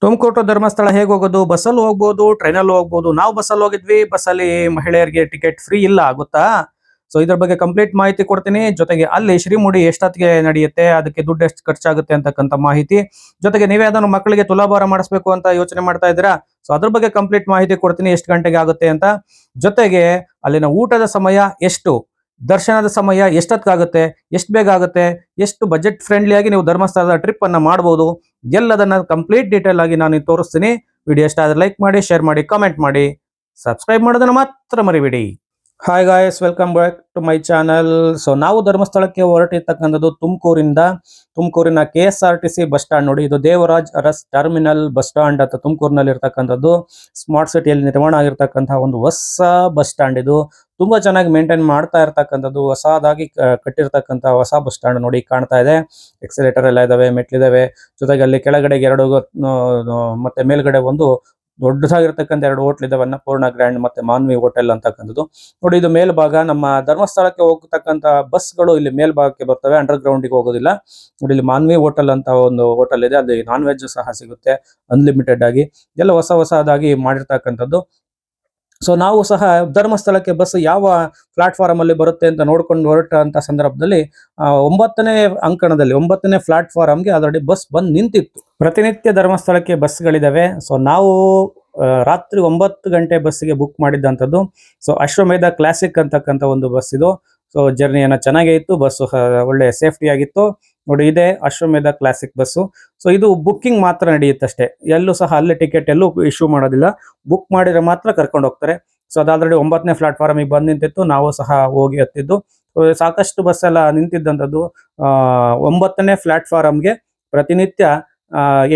ತುಮಕೂರು ಧರ್ಮಸ್ಥಳ ಹೇಗೆ ಹೋಗೋದು? ಬಸ್ಸಲ್ಲಿ ಹೋಗ್ಬೋದು, ಟ್ರೈನಲ್ಲಿ ಹೋಗ್ಬೋದು. ನಾವು ಬಸ್ಸಲ್ಲಿ ಹೋಗಿದ್ವಿ. ಬಸ್ಸಲ್ಲಿ ಮಹಿಳೆಯರಿಗೆ ಟಿಕೆಟ್ ಫ್ರೀ ಇಲ್ಲ, ಗೊತ್ತಾ? ಸೊ ಇದ್ರ ಬಗ್ಗೆ ಕಂಪ್ಲೀಟ್ ಮಾಹಿತಿ ಕೊಡ್ತೀನಿ. ಜೊತೆಗೆ ಅಲ್ಲಿ ಶ್ರೀಮುಡಿ ಎಷ್ಟೊತ್ತಿಗೆ ನಡೆಯುತ್ತೆ, ಅದಕ್ಕೆ ದುಡ್ಡು ಎಷ್ಟು ಖರ್ಚಾಗುತ್ತೆ ಅಂತಕ್ಕಂಥ ಮಾಹಿತಿ. ಜೊತೆಗೆ ನೀವೇ ಅದನ್ನು ಮಕ್ಕಳಿಗೆ ತುಲಾಭಾರ ಮಾಡಿಸ್ಬೇಕು ಅಂತ ಯೋಚನೆ ಮಾಡ್ತಾ ಇದ್ದೀರಾ? ಸೊ ಅದ್ರ ಬಗ್ಗೆ ಕಂಪ್ಲೀಟ್ ಮಾಹಿತಿ ಕೊಡ್ತೀನಿ, ಎಷ್ಟು ಗಂಟೆಗೆ ಆಗುತ್ತೆ ಅಂತ. ಜೊತೆಗೆ ಅಲ್ಲಿನ ಊಟದ ಸಮಯ ಎಷ್ಟು, ದರ್ಶನದ ಸಮಯ ಎಷ್ಟೊತ್ತಾಗುತ್ತೆ, ಎಷ್ಟು ಬೇಗ ಆಗುತ್ತೆ, ಎಷ್ಟು ಬಜೆಟ್ ಫ್ರೆಂಡ್ಲಿ ಆಗಿ ನೀವು ಧರ್ಮಸ್ಥಳದ ಟ್ರಿಪ್ ಅನ್ನ ಮಾಡಬಹುದು, ಎಲ್ಲದನ್ನ ಕಂಪ್ಲೀಟ್ ಡೀಟೇಲ್ ಆಗಿ ನಾನು ತೋರಿಸ್ತೀನಿ. ವಿಡಿಯೋ ಇಷ್ಟ ಆದ್ರೆ ಲೈಕ್ ಮಾಡಿ, ಶೇರ್ ಮಾಡಿ, ಕಾಮೆಂಟ್ ಮಾಡಿ, ಸಬ್ಸ್ಕ್ರೈಬ್ ಮಾಡೋದನ್ನ ಮಾತ್ರ ಮರಿಬೇಡಿ. Hi guys, welcome back to my channel. So ನಾವು ಧರ್ಮಸ್ಥಳಕ್ಕೆ ಹೊರಟಿರ್ತಕ್ಕಂಥದ್ದು ತುಮಕೂರಿನ KSRTC ಬಸ್ ಸ್ಟಾಂಡ್. ನೋಡಿ, ಇದು Devaraj Urs terminal bus stand ಅಂತ ತುಮಕೂರಿನಲ್ಲಿ ಇರ್ತಕ್ಕಂಥದ್ದು. ಸ್ಮಾರ್ಟ್ ಸಿಟಿಯಲ್ಲಿ ನಿರ್ಮಾಣ ಆಗಿರ್ತಕ್ಕಂತಹ ಒಂದು ಹೊಸ ಬಸ್ ಸ್ಟಾಂಡ್. ಇದು ತುಂಬಾ ಚೆನ್ನಾಗಿ ಮೇಂಟೈನ್ ಮಾಡ್ತಾ ಇರ್ತಕ್ಕಂಥದ್ದು, ಹೊಸದಾಗಿ ಕಟ್ಟಿರ್ತಕ್ಕಂಥ ಹೊಸ ಬಸ್ ಸ್ಟಾಂಡ್. ನೋಡಿ, ಕಾಣ್ತಾ ಇದೆ. ಎಕ್ಸಿಲೇಟರ್ ಎಲ್ಲ ಇದಾವೆ, ಮೆಟ್ಲಿದಾವೆ. ಜೊತೆಗೆ ಅಲ್ಲಿ ಕೆಳಗಡೆಗೆ ಎರಡು ಮತ್ತೆ ಮೇಲ್ಗಡೆ ಒಂದು ದೊಡ್ಡದಾಗಿರ್ತಕ್ಕಂಥ ಎರಡು ಹೋಟ್ಲ್ ಇದಾವೆ, ಅನ್ನಪೂರ್ಣ ಗ್ರ್ಯಾಂಡ್ ಮತ್ತೆ ಮಾನ್ವಿ ಹೋಟೆಲ್ ಅಂತಕ್ಕಂಥದ್ದು. ನೋಡಿ, ಇದು ಮೇಲ್ಭಾಗ. ನಮ್ಮ ಧರ್ಮಸ್ಥಳಕ್ಕೆ ಹೋಗ್ತಕ್ಕಂಥ ಬಸ್ಗಳು ಇಲ್ಲಿ ಮೇಲ್ಭಾಗಕ್ಕೆ ಬರ್ತವೆ, ಅಂಡರ್ ಗ್ರೌಂಡ್ಗೆ ಹೋಗೋದಿಲ್ಲ. ನೋಡಿ, ಇಲ್ಲಿ ಮಾನ್ವಿ ಹೋಟೆಲ್ ಅಂತ ಒಂದು ಹೋಟೆಲ್ ಇದೆ, ಅಲ್ಲಿ ನಾನ್ ವೆಜ್ ಸಹ ಸಿಗುತ್ತೆ ಅನ್ಲಿಮಿಟೆಡ್ ಆಗಿ. ಎಲ್ಲ ಹೊಸದಾಗಿ ಮಾಡಿರ್ತಕ್ಕಂಥದ್ದು. ಸೊ ನಾವು ಸಹ ಧರ್ಮಸ್ಥಳಕ್ಕೆ ಬಸ್ ಯಾವ ಪ್ಲಾಟ್ಫಾರ್ಮ್ ಅಲ್ಲಿ ಬರುತ್ತೆ ಅಂತ ನೋಡ್ಕೊಂಡು ಹೊರಟಂತ ಸಂದರ್ಭದಲ್ಲಿ 9ನೇ ಅಂಕಣದಲ್ಲಿ 9ನೇ ಪ್ಲಾಟ್ಫಾರ್ಮ್ಗೆ ಆಲ್ರೆಡಿ ಬಸ್ ಬಂದು ನಿಂತಿತ್ತು. ಪ್ರತಿನಿತ್ಯ ಧರ್ಮಸ್ಥಳಕ್ಕೆ ಬಸ್ಗಳಿದಾವೆ. ಸೊ ನಾವು ರಾತ್ರಿ 9 ಗಂಟೆ ಬಸ್ಸಿಗೆ ಬುಕ್ ಮಾಡಿದ್ದಂಥದ್ದು. ಸೊ ಅಶ್ವಮೇಧ ಕ್ಲಾಸಿಕ್ ಅಂತಕ್ಕಂಥ ಒಂದು ಬಸ್ ಇದು. ಸೊ ಜರ್ನಿ ಏನೋ ಚೆನ್ನಾಗೇ ಇತ್ತು, ಬಸ್ಸು ಒಳ್ಳೆ ಸೇಫ್ಟಿ ಆಗಿತ್ತು. ನೋಡಿ, ಇದೆ ಅಶ್ವಮೇಧ ಕ್ಲಾಸಿಕ್ ಬಸ್ಸು. ಸೊ ಇದು ಬುಕ್ಕಿಂಗ್ ಮಾತ್ರ ನಡೆಯುತ್ತಷ್ಟೇ, ಎಲ್ಲೂ ಸಹ ಅಲ್ಲಿ ಟಿಕೆಟ್ ಎಲ್ಲೂ ಇಶ್ಯೂ ಮಾಡೋದಿಲ್ಲ. ಬುಕ್ ಮಾಡಿದ್ರೆ ಮಾತ್ರ ಕರ್ಕೊಂಡು ಹೋಗ್ತಾರೆ. ಸೊ ಅದು ಆಲ್ರೆಡಿ 9ನೇ ಪ್ಲಾಟ್ಫಾರ್ಮಿಗೆ ಬಂದು ನಿಂತಿತ್ತು, ನಾವು ಸಹ ಹೋಗಿ ಹತ್ತಿದ್ದು. ಸಾಕಷ್ಟು ಬಸ್ ಎಲ್ಲ ನಿಂತಿದ್ದಂಥದ್ದು 9ನೇ ಪ್ಲಾಟ್ಫಾರ್ಮ್ಗೆ ಪ್ರತಿನಿತ್ಯ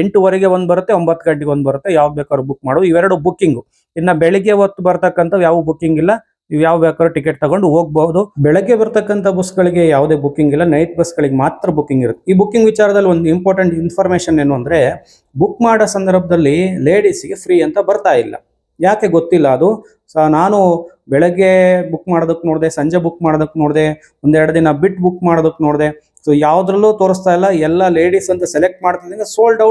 8:15 ಒಂದು ಬರುತ್ತೆ, 9 ಗಂಟೆಗೆ ಒಂದು ಬರುತ್ತೆ. ಯಾವ ಬೇಕಾದ್ರೂ ಬುಕ್ ಮಾಡೋದು. ಇವೆರಡು ಬುಕ್ಕಿಂಗು. ಇನ್ನು ಬೆಳಿಗ್ಗೆ ಹೊತ್ತು ಬರ್ತಕ್ಕಂಥ ಯಾವ ಬುಕ್ಕಿಂಗ್ ಇಲ್ಲ. ನೀವು ಯಾವ ಬೇಕಾದ್ರೂ ಟಿಕೆಟ್ ತಗೊಂಡು ಹೋಗಬಹುದು. ಬೆಳಗ್ಗೆ ಬರ್ತಕ್ಕಂಥ ಬಸ್ಗಳಿಗೆ ಯಾವುದೇ ಬುಕ್ಕಿಂಗ್ ಇಲ್ಲ, ನೈಟ್ ಬಸ್ಗಳಿಗೆ ಮಾತ್ರ ಬುಕ್ಕಿಂಗ್ ಇರುತ್ತೆ. ಈ ಬುಕ್ಕಿಂಗ್ ವಿಚಾರದಲ್ಲಿ ಒಂದು ಇಂಪಾರ್ಟೆಂಟ್ ಇನ್ಫಾರ್ಮೇಶನ್ ಏನು ಅಂದ್ರೆ, ಬುಕ್ ಮಾಡೋ ಸಂದರ್ಭದಲ್ಲಿ ಲೇಡೀಸ್ಗೆ ಫ್ರೀ ಅಂತ ಬರ್ತಾ ಇಲ್ಲ. ಯಾಕೆ ಗೊತ್ತಿಲ್ಲ ಅದು. ಸೊ ನಾನು ಬೆಳಗ್ಗೆ ಬುಕ್ ಮಾಡೋದಕ್ಕೆ ನೋಡಿದೆ, ಸಂಜೆ ಬುಕ್ ಮಾಡೋದಕ್ಕೆ ನೋಡಿದೆ, ಒಂದೆರಡು ದಿನ ಬಿಟ್ಟು ಬುಕ್ ಮಾಡೋದಕ್ಕೆ ನೋಡಿದೆ. ಸೊ ಯಾವ್ದ್ರಲ್ಲೂ ತೋರಿಸ್ತಾ ಇಲ್ಲ. ಎಲ್ಲ ಲೇಡೀಸ್ ಅಂತ ಸೆಲೆಕ್ಟ್ ಮಾಡ್ತಿದ್ದಂಗೆ ಸೋಲ್ಡ್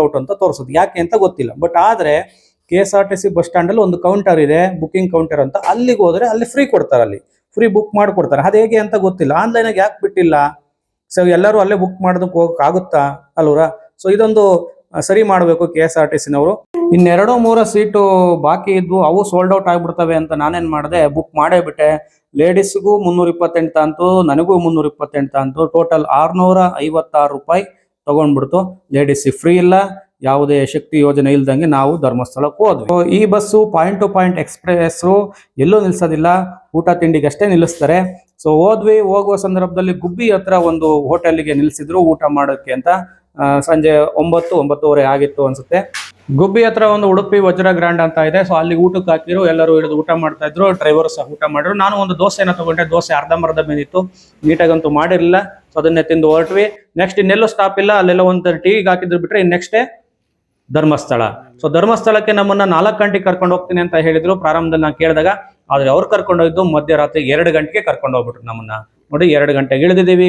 ಔಟ್ ಅಂತ ತೋರಿಸೋದು. ಯಾಕೆ ಅಂತ ಗೊತ್ತಿಲ್ಲ. ಬಟ್ ಆದ್ರೆ KSRTC ಬಸ್ ಸ್ಟ್ಯಾಂಡ್ ಅಲ್ಲಿ ಒಂದು ಕೌಂಟರ್ ಇದೆ, ಬುಕಿಂಗ್ ಕೌಂಟರ್ ಅಂತ. ಅಲ್ಲಿಗೆ ಹೋದ್ರೆ ಅಲ್ಲಿ ಫ್ರೀ ಕೊಡ್ತಾರೆ, ಅಲ್ಲಿ ಫ್ರೀ ಬುಕ್ ಮಾಡಿಕೊಡ್ತಾರೆ. ಅದು ಹೇಗೆ ಅಂತ ಗೊತ್ತಿಲ್ಲ. ಆನ್ಲೈನಾಗ ಯಾಕೆ ಬಿಟ್ಟಿಲ್ಲ? ಸೊ ಎಲ್ಲರೂ ಅಲ್ಲೇ ಬುಕ್ ಮಾಡೋದಕ್ಕೆ ಹೋಗಕ್ ಆಗುತ್ತಾ ಅಲ್ವರಾ? ಸೊ ಇದೊಂದು ಸರಿ ಮಾಡಬೇಕು KSRTCನವರು. ಇನ್ನೆರಡೋ ಮೂರೋ ಸೀಟು ಬಾಕಿ ಇದ್ವು, ಅವು ಸೋಲ್ಡ್ ಔಟ್ ಆಗ್ಬಿಡ್ತವೆ ಅಂತ ನಾನೇನ್ ಮಾಡಿದೆ, ಬುಕ್ ಮಾಡೇ ಬಿಟ್ಟೆ. ಲೇಡೀಸ್ಗೂ 328 ತಾಂತು, ನನಗೂ 328 ತಾಂತು. ಟೋಟಲ್ 656 ರೂಪಾಯಿ ತಗೊಂಡ್ಬಿಡ್ತು. ಲೇಡೀಸ್ ಫ್ರೀ ಇಲ್ಲ, ಯಾವುದೇ ಶಕ್ತಿ ಯೋಜನೆ ಇಲ್ದಂಗೆ ನಾವು ಧರ್ಮಸ್ಥಳಕ್ಕೆ ಹೋದ್ವಿ. ಈ bus point to point express, ಎಲ್ಲೂ ನಿಲ್ಸೋದಿಲ್ಲ, ಊಟ ತಿಂಡಿಗಷ್ಟೇ ನಿಲ್ಲಿಸ್ತಾರೆ. ಸೊ ಹೋದ್ವಿ. ಹೋಗುವ ಸಂದರ್ಭದಲ್ಲಿ ಗುಬ್ಬಿ ಹತ್ರ ಒಂದು ಹೋಟೆಲ್ಗೆ ನಿಲ್ಸಿದ್ರು ಊಟ ಮಾಡೋಕ್ಕೆ ಅಂತ. ಸಂಜೆ 9-9:30 ಆಗಿತ್ತು ಅನ್ಸುತ್ತೆ. ಗುಬ್ಬಿ ಹತ್ರ ಒಂದು ಉಡುಪಿ ವಜ್ರ ಗ್ರ್ಯಾಂಡ್ ಅಂತ ಇದೆ. ಸೊ ಅಲ್ಲಿ ಊಟಕ್ಕೆ ಹಾಕಿದ್ರು, ಎಲ್ಲರೂ ಹಿಡಿದು ಊಟ ಮಾಡ್ತಾ ಇದ್ರು. ಡ್ರೈವರ್ ಸಹ ಊಟ ಮಾಡಿದ್ರು. ನಾನು ಒಂದು ದೋಸೆನ ತಗೊಂಡೆ. ದೋಸೆ ಅರ್ಧಂಬರ್ಧ ಮೇನಿತ್ತು, ನೀಟಾಗಂತೂ ಮಾಡಿರಲಿಲ್ಲ. ಸೊ ಅದನ್ನೇ ತಿಂದು ಹೊರಟ್ವಿ. ನೆಕ್ಸ್ಟ್ ಇನ್ನೆಲ್ಲೂ ಸ್ಟಾಪ್ ಇಲ್ಲ, ಅಲ್ಲೆಲ್ಲ ಒಂದು ಟಿವಿಗೆ ಹಾಕಿದ್ರು ಬಿಟ್ರೆ ನೆಕ್ಸ್ಟ್ ಧರ್ಮಸ್ಥಳ. ಸೊ ಧರ್ಮಸ್ಥಳಕ್ಕೆ ನಮ್ಮನ್ನ 4 ಗಂಟೆಗೆ ಕರ್ಕೊಂಡು ಹೋಗ್ತೀನಿ ಅಂತ ಹೇಳಿದ್ರು ಪ್ರಾರಂಭದಲ್ಲಿ ನಾನು ಕೇಳಿದಾಗ. ಆದ್ರೆ ಅವ್ರು ಕರ್ಕೊಂಡು ಹೋಗಿದ್ದು ಮಧ್ಯರಾತ್ರಿ 2 ಗಂಟೆಗೆ ಕರ್ಕೊಂಡು ಹೋಗ್ಬಿಟ್ರು ನಮ್ಮನ್ನ. ನೋಡಿ, 2 ಗಂಟೆಗೆ ಇಳಿದಿದ್ದೀವಿ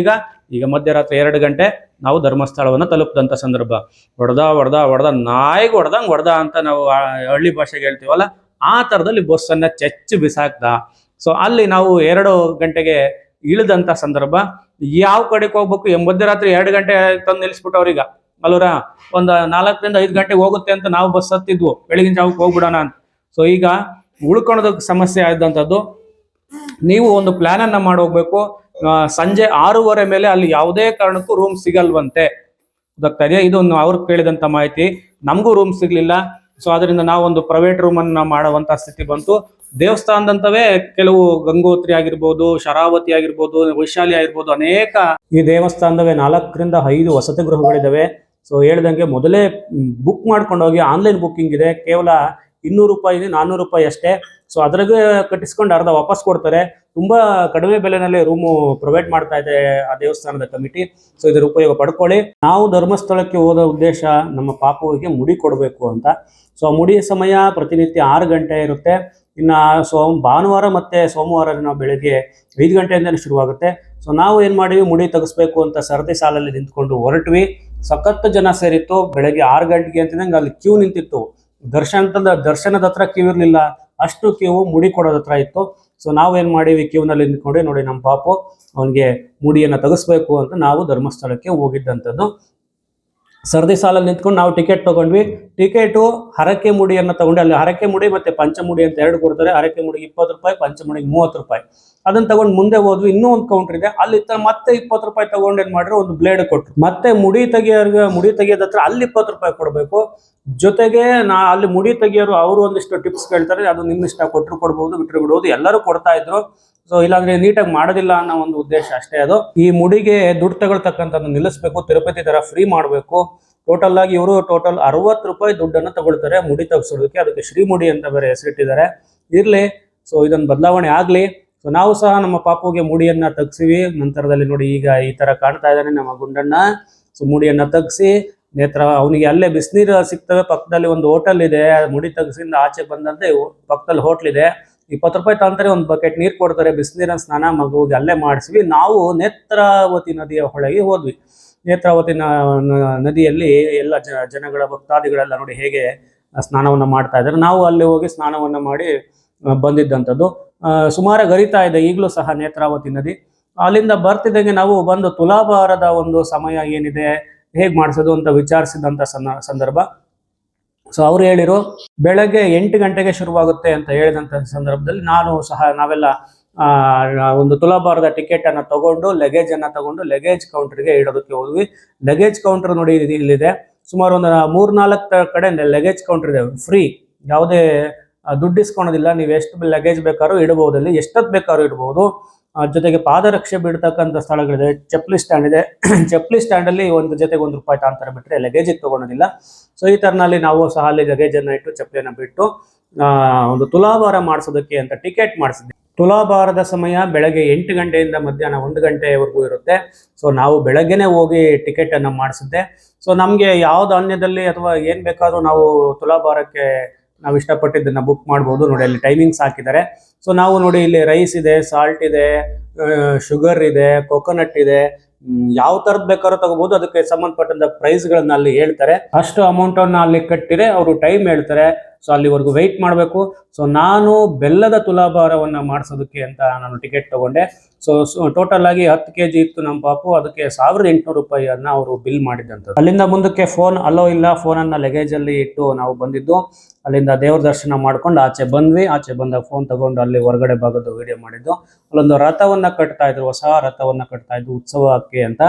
ಈಗ ಮಧ್ಯರಾತ್ರಿ 2 ಗಂಟೆ ನಾವು ಧರ್ಮಸ್ಥಳವನ್ನ ತಲುಪಿದಂತ ಸಂದರ್ಭ. ಹೊಡೆದ ನಾಯಿಗೆ ಹೊಡೆದ ಅಂತ ನಾವು ಹಳ್ಳಿ ಭಾಷೆಗೆ ಹೇಳ್ತೀವಲ್ಲ, ಆ ತರದಲ್ಲಿ ಬಸ್ ಅನ್ನ ಚೆಚ್ಚು ಬಿಸಾಕ್ದ. ಸೊ ಅಲ್ಲಿ ನಾವು 2 ಗಂಟೆಗೆ ಇಳಿದಂತ ಸಂದರ್ಭ. ಯಾವ ಕಡೆಗೆ ಹೋಗ್ಬೇಕು, ಮಧ್ಯರಾತ್ರಿ 2 ಗಂಟೆ ತಂದು ನಿಲ್ಲಿಸ್ಬಿಟ್ಟು ಅವ್ರೀಗ ಅಲ್ವರ, ಒಂದು 4-5 ಗಂಟೆಗೆ ಹೋಗುತ್ತೆ ಅಂತ ನಾವು ಬಸ್ ಹತ್ತಿದ್ವು, ಬೆಳಗಿನ ಜಾವಕ್ಕೆ ಹೋಗ್ಬಿಡೋಣ ಅಂತ. ಸೊ ಈಗ ಉಳ್ಕೊಳೋದಕ್ಕೆ ಸಮಸ್ಯೆ ಆದಂಥದ್ದು. ನೀವು ಒಂದು ಪ್ಲಾನ್ ಅನ್ನ ಮಾಡಿ ಹೋಗ್ಬೇಕು. ಸಂಜೆ 6:30 ಮೇಲೆ ಅಲ್ಲಿ ಯಾವುದೇ ಕಾರಣಕ್ಕೂ ರೂಮ್ ಸಿಗಲ್ವಂತೆ, ಗೊತ್ತಾ ಇದೆಯಾ? ಇದು ಅವ್ರು ಕೇಳಿದಂತ ಮಾಹಿತಿ. ನಮಗೂ ರೂಮ್ ಸಿಗ್ಲಿಲ್ಲ. ಸೊ ಅದರಿಂದ ನಾವು ಒಂದು ಪ್ರೈವೇಟ್ ರೂಮ್ ಅನ್ನ ಮಾಡುವಂತ ಸ್ಥಿತಿ ಬಂತು. ದೇವಸ್ಥಾನದಂತವೇ ಕೆಲವು ಗಂಗೋತ್ರಿ ಆಗಿರ್ಬೋದು, ಶರಾವತಿ ಆಗಿರ್ಬೋದು, ವೈಶಾಲಿ ಆಗಿರ್ಬೋದು, ಅನೇಕ ಈ ದೇವಸ್ಥಾನದವೇ 4-5 ವಸತಿ ಗೃಹಗಳಿದಾವೆ. ಸೊ ಹೇಳ್ದಂಗೆ ಮೊದಲೇ ಬುಕ್ ಮಾಡ್ಕೊಂಡು ಹೋಗಿ. ಆನ್ಲೈನ್ ಬುಕ್ಕಿಂಗ್ ಇದೆ, ಕೇವಲ 200 ರೂಪಾಯಿ 400 ರೂಪಾಯಿ ಅಷ್ಟೇ. ಸೊ ಅದ್ರಾಗೆ ಕಟ್ಟಿಸ್ಕೊಂಡು ಅರ್ಧ ವಾಪಸ್ ಕೊಡ್ತಾರೆ. ತುಂಬಾ ಕಡಿಮೆ ಬೆಲೆನಲ್ಲಿ ರೂಮು ಪ್ರೊವೈಡ್ ಮಾಡ್ತಾ ಇದೆ ಆ ದೇವಸ್ಥಾನದ ಕಮಿಟಿ. ಸೊ ಇದರ ಉಪಯೋಗ ಪಡ್ಕೊಳ್ಳಿ. ನಾವು ಧರ್ಮಸ್ಥಳಕ್ಕೆ ಹೋದ ಉದ್ದೇಶ ನಮ್ಮ ಪಾಪುವಿಗೆ ಮುಡಿ ಕೊಡಬೇಕು ಅಂತ. ಸೊ ಮುಡಿ ಸಮಯ ಪ್ರತಿನಿತ್ಯ 6 ಗಂಟೆ ಇರುತ್ತೆ. ಇನ್ನ ಭಾನುವಾರ ಮತ್ತೆ ಸೋಮವಾರ ನಾವು ಬೆಳಗ್ಗೆ 5 ಗಂಟೆಯಿಂದನೇ ಶುರುವಾಗುತ್ತೆ. ಸೊ ನಾವು ಏನ್ ಮಾಡಿವಿ, ಮುಡಿ ತೆಗಿಸ್ಬೇಕು ಅಂತ ಸರತಿ ಸಾಲಲ್ಲಿ ನಿಂತ್ಕೊಂಡು ಹೊರಟ್ವಿ. ಸಖತ್ ಜನ ಸೇರಿತ್ತು. ಬೆಳಗ್ಗೆ 6 ಗಂಟೆಗೆ ಅಂತಂದಂಗೆ ಅಲ್ಲಿ ಕ್ಯೂ ನಿಂತಿತ್ತು. ದರ್ಶನದ ಹತ್ರ ಕ್ಯೂ ಇರಲಿಲ್ಲ, ಅಷ್ಟು ಕ್ಯೂ ಮುಡಿ ಕೊಡೋದ ಹತ್ರ ಇತ್ತು. ಸೊ ನಾವೇನ್ ಮಾಡಿವಿ, ಕ್ಯೂನಲ್ಲಿ ನಿಂತ್ಕೊಂಡು ನೋಡಿ ನಮ್ಮ ಪಾಪು ಅವನಿಗೆ ಮುಡಿಯನ್ನ ತೆಗಿಸ್ಬೇಕು ಅಂತ ನಾವು ಧರ್ಮಸ್ಥಳಕ್ಕೆ ಹೋಗಿದ್ದಂಥದ್ದು. ಸರದಿ ಸಾಲಲ್ಲಿ ನಿಂತ್ಕೊಂಡು ನಾವು ಟಿಕೆಟ್ ತಗೊಂಡ್ವಿ. ಟಿಕೆಟು ಹರಕೆ ಮುಡಿಯನ್ನು ತಗೊಂಡು, ಅಲ್ಲಿ ಹರಕೆ ಮುಡಿ ಮತ್ತೆ ಪಂಚಮುಡಿ ಅಂತ ಎರಡು ಕೊಡ್ತಾರೆ. ಹರಕೆ ಮುಡಿಗೆ 20 ರೂಪಾಯಿ, ಪಂಚಮುಡಿಗೆ 30 ರೂಪಾಯಿ. ಅದನ್ನ ತಗೊಂಡು ಮುಂದೆ ಹೋದ್ವಿ. ಇನ್ನೂ ಒಂದು ಕೌಂಟರ್ ಇದೆ, ಅಲ್ಲಿ ಮತ್ತೆ 20 ರೂಪಾಯಿ ತಗೊಂಡು ಏನ್ ಮಾಡ್ರು, ಒಂದು ಬ್ಲೇಡ್ ಕೊಟ್ರು. ಮತ್ತೆ ಮುಡಿ ತೆಗಿಯೋದ ಹತ್ರ ಅಲ್ಲಿ 20 ರೂಪಾಯಿ ಕೊಡಬೇಕು. ಜೊತೆಗೆ ಅಲ್ಲಿ ಮುಡಿ ತೆಗಿಯೋರು ಅವರು ಒಂದಿಷ್ಟು ಟಿಪ್ಸ್ ಕೇಳ್ತಾರೆ, ಅದು ನಿಮ್ಮ ಇಷ್ಟ, ಕೊಟ್ಟರು ಕೊಡ್ಬೋದು, ಬಿಟ್ಟರು ಬಿಡ್ಬೋದು, ಎಲ್ಲರೂ ಕೊಡ್ತಾ ಇದ್ರು. ಸೊ ಇಲ್ಲಾಂದ್ರೆ ನೀಟಾಗಿ ಮಾಡೋದಿಲ್ಲ ಅನ್ನೋ ಒಂದು ಉದ್ದೇಶ ಅಷ್ಟೇ ಅದು. ಈ ಮುಡಿಗೆ ದುಡ್ಡು ತಗೊಳ್ತಕ್ಕಂಥದ್ದು ನಿಲ್ಲಿಸ್ಬೇಕು, ತಿರುಪತಿ ತರ ಫ್ರೀ ಮಾಡಬೇಕು. ಟೋಟಲ್ ಆಗಿ ಇವರು 60 ರೂಪಾಯಿ ದುಡ್ಡನ್ನು ತಗೊಳ್ತಾರೆ ಮುಡಿ ತೆಗ್ಸೋದಕ್ಕೆ. ಅದಕ್ಕೆ ಶ್ರೀಮುಡಿ ಅಂತ ಬೇರೆ ಹೆಸರಿಟ್ಟಿದ್ದಾರೆ. ಇರ್ಲಿ, ಸೊ ಇದೊಂದು ಬದಲಾವಣೆ ಆಗ್ಲಿ. ಸೊ ನಾವು ಸಹ ನಮ್ಮ ಪಾಪುಗೆ ಮುಡಿಯನ್ನ ತೆಗ್ಸಿವಿ. ನಂತರದಲ್ಲಿ ನೋಡಿ ಈಗ ಈ ತರ ಕಾಣ್ತಾ ಇದ್ದಾನೆ ನಮ್ಮ ಗುಂಡಣ್ಣ. ಸೊ ಮುಡಿಯನ್ನ ತೆಗ್ಸಿ ನೇತ್ರ ಅವನಿಗೆ ಅಲ್ಲೇ ಬಿಸಿನೀರು ಸಿಗ್ತವೆ, ಪಕ್ಕದಲ್ಲಿ ಒಂದು ಹೋಟೆಲ್ ಇದೆ. ಮುಡಿ ತೆಗ್ಸಿಂದ ಆಚೆ ಬಂದಂತೆ ಪಕ್ಕದಲ್ಲಿ ಹೋಟ್ಲ್ ಇದೆ. 20 ರೂಪಾಯಿ ತಗೊಂತಾರೆ, ಒಂದು ಬಕೆಟ್ ನೀರು ಕೊಡ್ತಾರೆ, ಬಿಸಿನೀರನ್ನ ಸ್ನಾನ ಮಗುವಿಗೆ ಅಲ್ಲೇ ಮಾಡಿಸ್ವಿ. ನಾವು ನೇತ್ರಾವತಿ ನದಿಯ ಹೊಳೆಗೆ ಹೋದ್ವಿ. ನೇತ್ರಾವತಿ ನದಿಯಲ್ಲಿ ಎಲ್ಲ ಜನಗಳ ಭಕ್ತಾದಿಗಳೆಲ್ಲ ನೋಡಿ ಹೇಗೆ ಸ್ನಾನವನ್ನ ಮಾಡ್ತಾ ಇದ್ದಾರೆ. ನಾವು ಅಲ್ಲಿ ಹೋಗಿ ಸ್ನಾನವನ್ನ ಮಾಡಿ ಬಂದಿದ್ದಂಥದ್ದು. ಸುಮಾರು ಗರಿತಾ ಇದೆ ಈಗಲೂ ಸಹ ನೇತ್ರಾವತಿ ನದಿ. ಅಲ್ಲಿಂದ ಬರ್ತಿದ್ದಂಗೆ ನಾವು ಬಂದು ತುಲಾಭಾರದ ಒಂದು ಸಮಯ ಏನಿದೆ, ಹೇಗೆ ಮಾಡಿಸೋದು ಅಂತ ವಿಚಾರಿಸಿದಂಥ ಸಂದರ್ಭ. ಸೊ ಅವ್ರು ಹೇಳಿರು ಬೆಳಗ್ಗೆ 8 ಗಂಟೆಗೆ ಶುರುವಾಗುತ್ತೆ ಅಂತ ಹೇಳಿದಂಥ ಸಂದರ್ಭದಲ್ಲಿ ನಾವೆಲ್ಲ ಒಂದು ತುಲಾಭಾರದ ಟಿಕೆಟ್ ಅನ್ನ ತಗೊಂಡು ಲಗೇಜ್ ಅನ್ನ ತಗೊಂಡು ಲಗೇಜ್ ಕೌಂಟರ್ಗೆ ಇಡೋದಕ್ಕೆ ಹೋದ್ವಿ. ಲಗೇಜ್ ಕೌಂಟರ್ ನೋಡಿ ಇಲ್ಲಿದೆ. ಸುಮಾರು ಒಂದು 3-4 ಕಡೆ ಲಗೇಜ್ ಕೌಂಟರ್ ಇದೆ, ಫ್ರೀ, ಯಾವುದೇ ದುಡ್ಡು ಇಸ್ಕೊಳೋದಿಲ್ಲ. ನೀವು ಎಷ್ಟು ಲಗೇಜ್ ಬೇಕಾದ್ರೂ ಇಡಬಹುದು, ಅಲ್ಲಿ ಎಷ್ಟೊತ್ತು ಬೇಕಾದ್ರೂ ಇಡಬಹುದು. ಜೊತೆಗೆ ಪಾದರಕ್ಷೆ ಬಿಡ್ತಕ್ಕಂಥ ಸ್ಥಳಗಳಿದೆ, ಚಪ್ಪಲಿ ಸ್ಟ್ಯಾಂಡ್ ಇದೆ. ಚಪ್ಪಲಿ ಸ್ಟ್ಯಾಂಡ್ ಅಲ್ಲಿ ಒಂದು ಜೊತೆಗೆ 1 ರೂಪಾಯಿ ತಾಂತಾರೆ, ಬಿಟ್ಟರೆ ಲಗೇಜ್ ತಗೊಳೋದಿಲ್ಲ. ಸೊ ಈ ತರನಲ್ಲಿ ನಾವು ಸಹ ಅಲ್ಲಿ ಲಗೇಜ್ ಅನ್ನ ಇಟ್ಟು ಚಪ್ಪಲಿಯನ್ನ ಬಿಟ್ಟು ಒಂದು ತುಲಾಭಾರ ಮಾಡಿಸೋದಕ್ಕೆ ಅಂತ ಟಿಕೆಟ್ ಮಾಡಿಸಿದ್ವಿ. ತುಲಾಭಾರದ ಸಮಯ ಬೆಳಗ್ಗೆ 8 ಗಂಟೆಯಿಂದ ಮಧ್ಯಾಹ್ನ 1 ಗಂಟೆವರೆಗೂ ಇರುತ್ತೆ. ಸೊ ನಾವು ಬೆಳಗ್ಗೆನೆ ಹೋಗಿ ಟಿಕೆಟ್ ಅನ್ನ ಮಾಡಿಸಿದ್ದೆ. ಸೊ ನಮ್ಗೆ ಯಾವ್ದು ಅನ್ಯದಲ್ಲಿ ಅಥವಾ ಏನ್ ಬೇಕಾದ್ರೂ ನಾವು ತುಲಾಭಾರಕ್ಕೆ ನಾವು ಇಷ್ಟಪಟ್ಟಿದ್ದನ್ನ ಬುಕ್ ಮಾಡ್ಬೋದು. ನೋಡಿ ಅಲ್ಲಿ ಟೈಮಿಂಗ್ಸ್ ಹಾಕಿದ್ದಾರೆ. ಸೊ ನಾವು ನೋಡಿ ಇಲ್ಲಿ ರೈಸ್ ಇದೆ, ಸಾಲ್ಟ್ ಇದೆ, ಶುಗರ್ ಇದೆ, ಕೊಕೊನಟ್ ಇದೆ, ಯಾವ ತರದ್ ಬೇಕಾದ್ರೂ ತಗೋಬಹುದು. ಅದಕ್ಕೆ ಸಂಬಂಧಪಟ್ಟಂತ ಪ್ರೈಸ್ಗಳನ್ನ ಅಲ್ಲಿ ಹೇಳ್ತಾರೆ. ಅಷ್ಟು ಅಮೌಂಟ್ ಅನ್ನ ಅಲ್ಲಿ ಕಟ್ಟಿದ್ರೆ ಅವರು ಟೈಮ್ ಹೇಳ್ತಾರೆ. ಸೊ ಅಲ್ಲಿವರೆಗೂ ವೆಯ್ಟ್ ಮಾಡಬೇಕು. ಸೊ ನಾನು ಬೆಲ್ಲದ ತುಲಾಭಾರವನ್ನ ಮಾಡಿಸೋದಕ್ಕೆ ಅಂತ ನಾನು ಟಿಕೆಟ್ ತಗೊಂಡೆ. ಸೊ ಟೋಟಲ್ ಆಗಿ 10 kg ಇತ್ತು ನಮ್ಮ ಪಾಪು. ಅದಕ್ಕೆ 1800 ರೂಪಾಯಿಯನ್ನ ಅವರು ಬಿಲ್ ಮಾಡಿದಂಥದ್ದು. ಅಲ್ಲಿಂದ ಮುಂದಕ್ಕೆ ಫೋನ್ ಅಲೋ ಇಲ್ಲ, ಫೋನ್ ಅನ್ನ ಲಗೇಜ್ ಅಲ್ಲಿ ಇಟ್ಟು ನಾವು ಬಂದಿದ್ದು. ಅಲ್ಲಿಂದ ದೇವ್ರ ದರ್ಶನ ಮಾಡ್ಕೊಂಡು ಆಚೆ ಬಂದ್ವಿ. ಆಚೆ ಬಂದಾಗ ಫೋನ್ ತಗೊಂಡು ಅಲ್ಲಿ ಹೊರಗಡೆ ಭಾಗದ ವಿಡಿಯೋ ಮಾಡಿದ್ದು. ಅಲ್ಲೊಂದು ರಥವನ್ನ ಕಟ್ತಾ ಇದ್ರು, ಹೊಸ ರಥವನ್ನ ಕಟ್ತಾ ಇದ್ರು, ಉತ್ಸವಕ್ಕೆ ಅಂತ.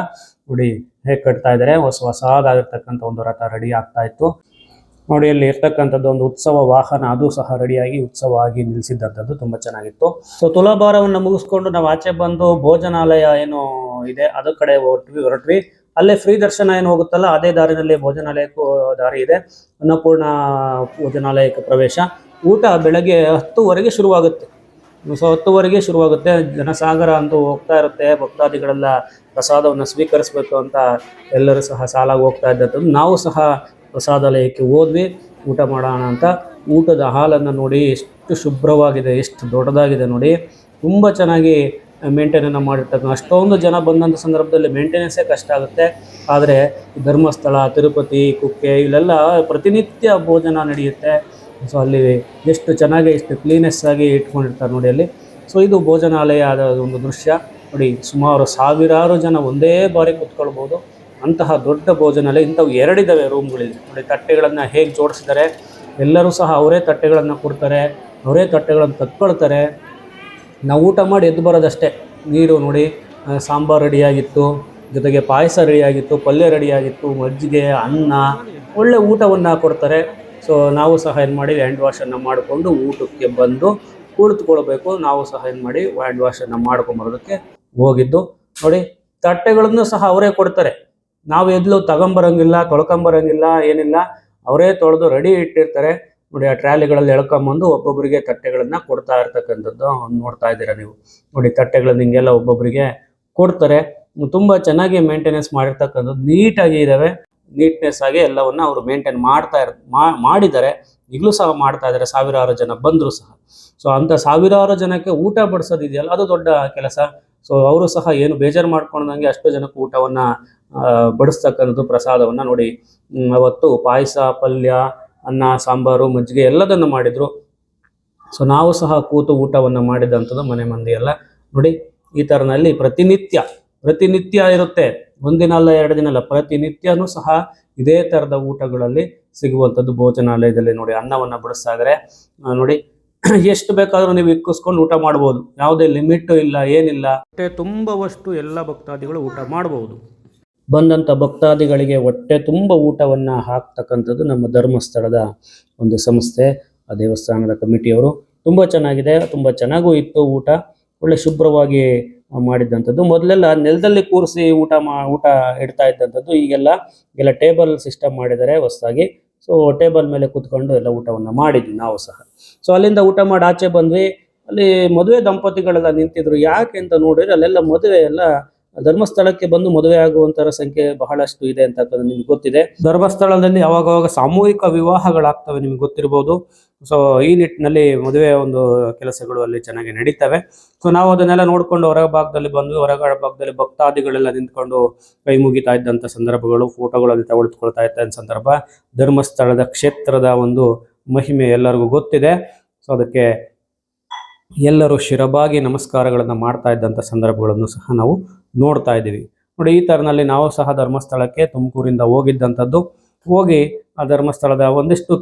ನೋಡಿ ಹೇಗೆ ಕಟ್ತಾ ಇದ್ದಾರೆ, ಹೊಸದಾಗಿರ್ತಕ್ಕಂಥ ಒಂದು ರಥ ರೆಡಿ ಆಗ್ತಾ ಇತ್ತು. ನೋಡಿ ಅಲ್ಲಿ ಇರ್ತಕ್ಕಂಥದ್ದು ಒಂದು ಉತ್ಸವ ವಾಹನ, ಅದು ಸಹ ರೆಡಿಯಾಗಿ ಉತ್ಸವ ಆಗಿ ನಿಲ್ಲಿಸಿದ್ದಂಥದ್ದು ತುಂಬಾ ಚೆನ್ನಾಗಿತ್ತು. ಸೊ ತುಲಾಭಾರವನ್ನು ಮುಗಿಸ್ಕೊಂಡು ನಾವು ಆಚೆ ಬಂದು ಭೋಜನಾಲಯ ಏನು ಇದೆ ಅದ್ರ ಕಡೆ ಹೊರಟ್ವಿ. ಅಲ್ಲೇ ಫ್ರೀ ದರ್ಶನ ಏನು ಹೋಗುತ್ತಲ್ಲ, ಅದೇ ದಾರಿನಲ್ಲಿ ಭೋಜನಾಲಯಕ್ಕೂ ದಾರಿ ಇದೆ. ಅನ್ನಪೂರ್ಣ ಭೋಜನಾಲಯಕ್ಕೆ ಪ್ರವೇಶ. ಊಟ ಬೆಳಗ್ಗೆ 10:00ವರೆಗೆ ಶುರುವಾಗುತ್ತೆ. ಸೊ 10:00ವರೆಗೆ ಶುರುವಾಗುತ್ತೆ. ಜನಸಾಗರ ಅಂತೂ ಹೋಗ್ತಾ ಇರುತ್ತೆ. ಭಕ್ತಾದಿಗಳೆಲ್ಲ ಪ್ರಸಾದವನ್ನು ಸ್ವೀಕರಿಸಬೇಕು ಅಂತ ಎಲ್ಲರೂ ಸಹ ಸಾಲಾಗಿ ಹೋಗ್ತಾ ಇದ್ದಂಥದ್ದು. ನಾವು ಸಹ ಪ್ರಸಾದಾಲಯಕ್ಕೆ ಹೋದ್ವಿ ಊಟ ಮಾಡೋಣ ಅಂತ. ಊಟದ ಹಾಲನ್ನು ನೋಡಿ ಎಷ್ಟು ಶುಭ್ರವಾಗಿದೆ, ಎಷ್ಟು ದೊಡ್ಡದಾಗಿದೆ ನೋಡಿ. ತುಂಬ ಚೆನ್ನಾಗಿ ಮೇಂಟೈನನ್ನು ಮಾಡಿರ್ತಕ್ಕಂಥ. ಅಷ್ಟೊಂದು ಜನ ಬಂದಂಥ ಸಂದರ್ಭದಲ್ಲಿ ಮೇಂಟೆನೆನ್ಸೇ ಕಷ್ಟ ಆಗುತ್ತೆ. ಆದರೆ ಧರ್ಮಸ್ಥಳ, ತಿರುಪತಿ, ಕುಕ್ಕೆ ಇಲ್ಲೆಲ್ಲ ಪ್ರತಿನಿತ್ಯ ಭೋಜನ ನಡೆಯುತ್ತೆ. ಸೊ ಅಲ್ಲಿ ಎಷ್ಟು ಚೆನ್ನಾಗಿ, ಎಷ್ಟು ಕ್ಲೀನೆಸ್ ಆಗಿ ಇಟ್ಕೊಂಡಿರ್ತಾರೆ ನೋಡಿ ಅಲ್ಲಿ. ಸೊ ಇದು ಭೋಜನಾಲಯದ ಒಂದು ದೃಶ್ಯ ನೋಡಿ. ಸುಮಾರು 1000 ಜನ ಒಂದೇ ಬಾರಿ ಕೂತ್ಕೊಳ್ಬೋದು, ಅಂತಹ ದೊಡ್ಡ ಭೋಜನಾಲಯ. ಇಂಥವು 2 ಇದ್ದಾವೆ ರೂಮ್ಗಳಿದೆ ನೋಡಿ. ತಟ್ಟೆಗಳನ್ನು ಹೇಗೆ ಜೋಡಿಸಿದ್ದಾರೆ, ಎಲ್ಲರೂ ಸಹ ಅವರೇ ತಟ್ಟೆಗಳನ್ನು ಕೊಡ್ತಾರೆ, ಅವರೇ ತಟ್ಟೆಗಳನ್ನು ತಕ್ಕೊಳ್ತಾರೆ. ನಾವು ಊಟ ಮಾಡಿ ಎದ್ದು ಬರೋದಷ್ಟೇ. ನೀರು ನೋಡಿ, ಸಾಂಬಾರು ರೆಡಿಯಾಗಿತ್ತು, ಜೊತೆಗೆ ಪಾಯಸ ರೆಡಿಯಾಗಿತ್ತು, ಪಲ್ಯ ರೆಡಿಯಾಗಿತ್ತು, ಮಜ್ಜಿಗೆ, ಅನ್ನ, ಒಳ್ಳೆ ಊಟವನ್ನು ಕೊಡ್ತಾರೆ. ಸೊ ನಾವು ಸಹ ಏನು ಮಾಡಿ ಹ್ಯಾಂಡ್ ವಾಶನ್ನು ಮಾಡಿಕೊಂಡು ಊಟಕ್ಕೆ ಬಂದು ಕುಳಿತುಕೊಳ್ಬೇಕು. ನಾವು ಸಹ ಏನು ಮಾಡಿ ಹ್ಯಾಂಡ್ ವಾಶನ್ನು ಮಾಡ್ಕೊಂಬರೋದಕ್ಕೆ ಹೋಗಿದ್ದು ನೋಡಿ. ತಟ್ಟೆಗಳನ್ನು ಸಹ ಅವರೇ ಕೊಡ್ತಾರೆ. ನಾವು ಎದ್ಲು ತಗೊಂಬರಂಗಿಲ್ಲ, ತೊಳ್ಕೊಂಬರಂಗಿಲ್ಲ, ಏನಿಲ್ಲ. ಅವರೇ ತೊಳೆದು ರೆಡಿ ಇಟ್ಟಿರ್ತಾರೆ ನೋಡಿ. ಆ ಟ್ರಾಲಿಗಳಲ್ಲಿ ಎಳ್ಕೊಂಬಂದು ಒಬ್ಬೊಬ್ಬರಿಗೆ ತಟ್ಟೆಗಳನ್ನು ಕೊಡ್ತಾ ಇರ್ತಕ್ಕಂಥದ್ದು ನೋಡ್ತಾ ಇದ್ದೀರಾ ನೀವು ನೋಡಿ. ತಟ್ಟೆಗಳನ್ನು ಹಿಂಗೆಲ್ಲ ಒಬ್ಬೊಬ್ಬರಿಗೆ ಕೊಡ್ತಾರೆ. ತುಂಬ ಚೆನ್ನಾಗಿ ಮೇಂಟೆನೆನ್ಸ್ ಮಾಡಿರ್ತಕ್ಕಂಥದ್ದು, ನೀಟಾಗಿ ಇದ್ದಾವೆ. ನೀಟ್ನೆಸ್ ಆಗಿ ಎಲ್ಲವನ್ನ ಅವರು ಮೇಂಟೈನ್ ಮಾಡಿದ್ದಾರೆ. ಈಗಲೂ ಸಹ ಮಾಡ್ತಾ ಇದ್ದಾರೆ. 1000 ಜನ ಬಂದರೂ ಸಹ. ಸೊ ಅಂಥ 1000 ಜನಕ್ಕೆ ಊಟ ಬಡಿಸೋದಿದೆಯಲ್ಲ, ಅದು ದೊಡ್ಡ ಕೆಲಸ. ಸೊ ಅವರು ಸಹ ಏನು ಬೇಜಾರು ಮಾಡ್ಕೊಂಡಂಗೆ ಅಷ್ಟು ಜನಕ್ಕೆ ಊಟವನ್ನು ಬಡಿಸ್ತಕ್ಕಂಥದ್ದು ಪ್ರಸಾದವನ್ನು ನೋಡಿ. ಅವತ್ತು ಪಾಯಸ, ಪಲ್ಯ, ಅನ್ನ, ಸಾಂಬಾರು, ಮಜ್ಜಿಗೆ ಎಲ್ಲದನ್ನು ಮಾಡಿದರು. ಸೊ ನಾವು ಸಹ ಕೂತು ಊಟವನ್ನು ಮಾಡಿದಂಥದ್ದು ಮನೆ ಮಂದಿ ಎಲ್ಲ ನೋಡಿ. ಈ ಥರನಲ್ಲಿ ಪ್ರತಿನಿತ್ಯ ಇರುತ್ತೆ, ಒಂದಿನ ಅಲ್ಲ, 2 ದಿನ ಅಲ್ಲ, ಪ್ರತಿನಿತ್ಯನೂ ಸಹ ಇದೇ ಥರದ ಊಟಗಳಲ್ಲಿ ಸಿಗುವಂಥದ್ದು ಭೋಜನಾಲಯದಲ್ಲಿ ನೋಡಿ. ಅನ್ನವನ್ನು ಬಡಿಸ್ತಾ ಇದ್ದಾರೆ ನೋಡಿ. ಎಷ್ಟು ಬೇಕಾದರೂ ನೀವು ಇಕ್ಕಿಸ್ಕೊಂಡು ಊಟ ಮಾಡ್ಬೋದು, ಯಾವುದೇ ಲಿಮಿಟ್ ಇಲ್ಲ, ಏನಿಲ್ಲ. ಹೊಟ್ಟೆ ತುಂಬವಷ್ಟು ಎಲ್ಲ ಭಕ್ತಾದಿಗಳು ಊಟ ಮಾಡ್ಬೋದು. ಬಂದಂಥ ಭಕ್ತಾದಿಗಳಿಗೆ ಹೊಟ್ಟೆ ತುಂಬ ಊಟವನ್ನು ಹಾಕ್ತಕ್ಕಂಥದ್ದು ನಮ್ಮ ಧರ್ಮಸ್ಥಳದ ಒಂದು ಸಂಸ್ಥೆ, ಆ ದೇವಸ್ಥಾನದ ಕಮಿಟಿಯವರು. ತುಂಬ ಚೆನ್ನಾಗಿದೆ, ತುಂಬ ಚೆನ್ನಾಗೂ ಇತ್ತು ಊಟ, ಒಳ್ಳೆ ಶುಭ್ರವಾಗಿ ಮಾಡಿದ್ದಂಥದ್ದು. ಮೊದಲೆಲ್ಲ ನೆಲದಲ್ಲಿ ಕೂರಿಸಿ ಊಟ ಇಡ್ತಾ ಇದ್ದಂಥದ್ದು, ಈಗೆಲ್ಲ ಟೇಬಲ್ ಸಿಸ್ಟಮ್ ಮಾಡಿದ್ದಾರೆ ಹೊಸದಾಗಿ. ಸೊ ಟೇಬಲ್ ಮೇಲೆ ಕೂತ್ಕೊಂಡು ಎಲ್ಲ ಊಟವನ್ನು ಮಾಡಿದ್ವಿ ನಾವು ಸಹ. ಸೊ ಅಲ್ಲಿಂದ ಊಟ ಮಾಡಿ ಆಚೆ ಬಂದ್ವಿ. ಅಲ್ಲಿ ಮದುವೆ ದಂಪತಿಗಳೆಲ್ಲ ನಿಂತಿದ್ರು. ಯಾಕೆ ಅಂತ ನೋಡಿದ್ರೆ ಅಲ್ಲೆಲ್ಲ ಮದುವೆ ಎಲ್ಲ ಧರ್ಮಸ್ಥಳಕ್ಕೆ ಬಂದು ಮದುವೆ ಆಗುವಂತರ ಸಂಖ್ಯೆ ಬಹಳಷ್ಟು ಇದೆ ಅಂತ ನಿಮ್ಗೆ ಗೊತ್ತಿದೆ. ಧರ್ಮಸ್ಥಳದಲ್ಲಿ ಅವಾಗವಾಗ ಸಾಮೂಹಿಕ ವಿವಾಹಗಳಾಗ್ತವೆ, ನಿಮ್ಗೆ ಗೊತ್ತಿರ್ಬೋದು. ಸೊ ಈ ನಿಟ್ಟಿನಲ್ಲಿ ಮದುವೆ ಒಂದು ಕೆಲಸಗಳು ಅಲ್ಲಿ ಚೆನ್ನಾಗಿ ನಡೀತವೆ. ಸೊ ನಾವು ಅದನ್ನೆಲ್ಲ ನೋಡ್ಕೊಂಡು ಹೊರ ಭಾಗದಲ್ಲಿ ಬಂದ್ವಿ. ಹೊರಗಡೆ ಭಾಗದಲ್ಲಿ ಭಕ್ತಾದಿಗಳೆಲ್ಲ ನಿಂತ್ಕೊಂಡು ಕೈ ಮುಗಿತಾ ಇದ್ದಂಥ ಸಂದರ್ಭಗಳು, ಫೋಟೋಗಳಲ್ಲಿ ತೆಗೆದುಕೊಳ್ತಾ ಇದ್ದ ಸಂದರ್ಭ. ಧರ್ಮಸ್ಥಳದ ಕ್ಷೇತ್ರದ ಒಂದು ಮಹಿಮೆ ಎಲ್ಲರಿಗೂ ಗೊತ್ತಿದೆ. ಸೊ ಅದಕ್ಕೆ ಎಲ್ಲರೂ ಶಿರಬಾಗಿ ನಮಸ್ಕಾರಗಳನ್ನು ಮಾಡ್ತಾ ಇದ್ದಂಥ ಸಂದರ್ಭಗಳನ್ನು ಸಹ ನಾವು ನೋಡ್ತಾ ಇದ್ದೀವಿ ನೋಡಿ. ಈ ಥರನಲ್ಲಿ ನಾವು ಸಹ ಧರ್ಮಸ್ಥಳಕ್ಕೆ ತುಮಕೂರಿಂದ ಹೋಗಿದ್ದಂಥದ್ದು. ಹೋಗಿ ಆ ಧರ್ಮಸ್ಥಳದ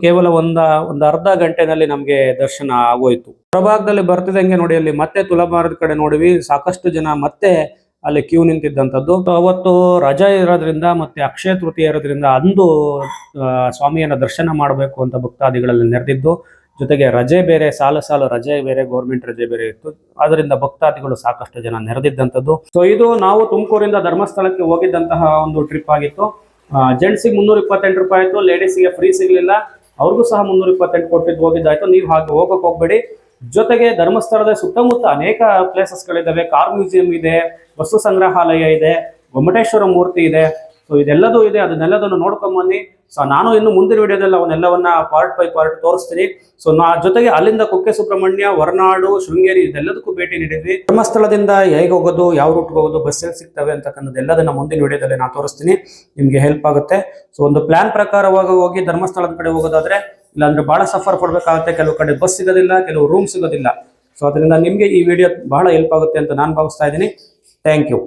ಕೇವಲ ಒಂದು ಅರ್ಧ ಗಂಟೆನಲ್ಲಿ ನಮಗೆ ದರ್ಶನ ಆಗೋಯ್ತು. ಹೊರಭಾಗದಲ್ಲಿ ಬರ್ತಿದ್ದಂಗೆ ನೋಡಿ, ಅಲ್ಲಿ ಮತ್ತೆ ತುಲಾಭಾರದ ಕಡೆ ನೋಡಿವಿ, ಸಾಕಷ್ಟು ಜನ ಮತ್ತೆ ಅಲ್ಲಿ ಕ್ಯೂ ನಿಂತಿದ್ದಂಥದ್ದು. ಅವತ್ತು ರಜಾ ಇರೋದ್ರಿಂದ ಮತ್ತೆ ಅಕ್ಷಯ ತೃತೀಯ ಇರೋದ್ರಿಂದ ಅಂದು ಸ್ವಾಮಿಯನ್ನ ದರ್ಶನ ಮಾಡಬೇಕು ಅಂತ ಭಕ್ತಾದಿಗಳಲ್ಲಿ ನೆರೆದಿದ್ದು. ಜೊತೆಗೆ ರಜೆ ಬೇರೆ, ಸಾಲು ರಜೆ ಬೇರೆ, ಗೌರ್ಮೆಂಟ್ ರಜೆ ಬೇರೆ ಇತ್ತು. ಅದರಿಂದ ಭಕ್ತಾದಿಗಳು ಸಾಕಷ್ಟು ಜನ ನೆರೆದಿದ್ದಂಥದ್ದು. ಸೊ ಇದು ನಾವು ತುಮಕೂರಿಂದ ಧರ್ಮಸ್ಥಳಕ್ಕೆ ಹೋಗಿದ್ದಂತಹ ಒಂದು ಟ್ರಿಪ್ ಆಗಿತ್ತು. ಜೆಂಟ್ಸಿಗೆ 328 ರೂಪಾಯಿ ಆಯಿತು, ಲೇಡೀಸಿಗೆ ಫ್ರೀ ಸಿಗಲಿಲ್ಲ, ಅವ್ರಿಗೂ ಸಹ 328 ಕೊಟ್ಟಿದ್ದು ಹೋಗಿದ್ದಾಯ್ತು. ನೀವು ಹಾಗೆ ಹೋಗಕ್ಕೆ ಹೋಗ್ಬೇಡಿ. ಜೊತೆಗೆ ಧರ್ಮಸ್ಥಳದ ಸುತ್ತಮುತ್ತ ಅನೇಕ ಪ್ಲೇಸಸ್ಗಳಿದ್ದಾವೆ. ಕಾರ್ ಮ್ಯೂಸಿಯಂ ಇದೆ, ವಸ್ತು ಸಂಗ್ರಹಾಲಯ ಇದೆ, ಗೊಮ್ಮಟೇಶ್ವರ ಮೂರ್ತಿ ಇದೆ. ಸೊ ಇದೆಲ್ಲದೂ ಇದೆ, ಅದನ್ನೆಲ್ಲದನ್ನು ನೋಡ್ಕೊಂಬನ್ನಿ. ಸೊ ನಾನು ಇನ್ನು ಮುಂದಿನ ವಿಡಿಯೋದಲ್ಲಿ ಅವನ್ನೆಲ್ಲವನ್ನ ಪಾರ್ಟ್ ಬೈ ಪಾರ್ಟ್ ತೋರಿಸ್ತೀನಿ. ಸೊ ಜೊತೆಗೆ ಅಲ್ಲಿಂದ ಕುಕ್ಕೆ ಸುಬ್ರಹ್ಮಣ್ಯ, ಹೊರನಾಡು, ಶೃಂಗೇರಿ ಇದೆಲ್ಲದಕ್ಕೂ ಭೇಟಿ ನೀಡಿದ್ವಿ. ಧರ್ಮಸ್ಥಳದಿಂದ ಹೇಗೆ ಹೋಗೋದು, ಯಾವ ರೂಟ್ಗೆ ಹೋಗೋದು, ಬಸ್ ಎಲ್ಲಿ ಸಿಗ್ತವೆ ಅಂತಕ್ಕಂಥದ್ದು ಎಲ್ಲದನ್ನ ಮುಂದಿನ ವಿಡಿಯೋದಲ್ಲಿ ನಾನು ತೋರಿಸ್ತೀನಿ, ನಿಮ್ಗೆ ಹೆಲ್ಪ್ ಆಗುತ್ತೆ. ಸೊ ಒಂದು ಪ್ಲಾನ್ ಪ್ರಕಾರವಾಗಿ ಹೋಗಿ ಧರ್ಮಸ್ಥಳದ ಕಡೆ ಹೋಗೋದಾದ್ರೆ, ಇಲ್ಲಾಂದ್ರೆ ಬಹಳ ಸಫರ್ ಪಡ್ಬೇಕಾಗುತ್ತೆ. ಕೆಲವು ಕಡೆ ಬಸ್ ಸಿಗೋದಿಲ್ಲ, ಕೆಲವು ರೂಮ್ ಸಿಗೋದಿಲ್ಲ. ಸೊ ಅದರಿಂದ ನಿಮಗೆ ಈ ವಿಡಿಯೋ ಬಹಳ ಹೆಲ್ಪ್ ಆಗುತ್ತೆ ಅಂತ ನಾನು ಭಾವಿಸ್ತಾ ಇದ್ದೀನಿ. Thank you.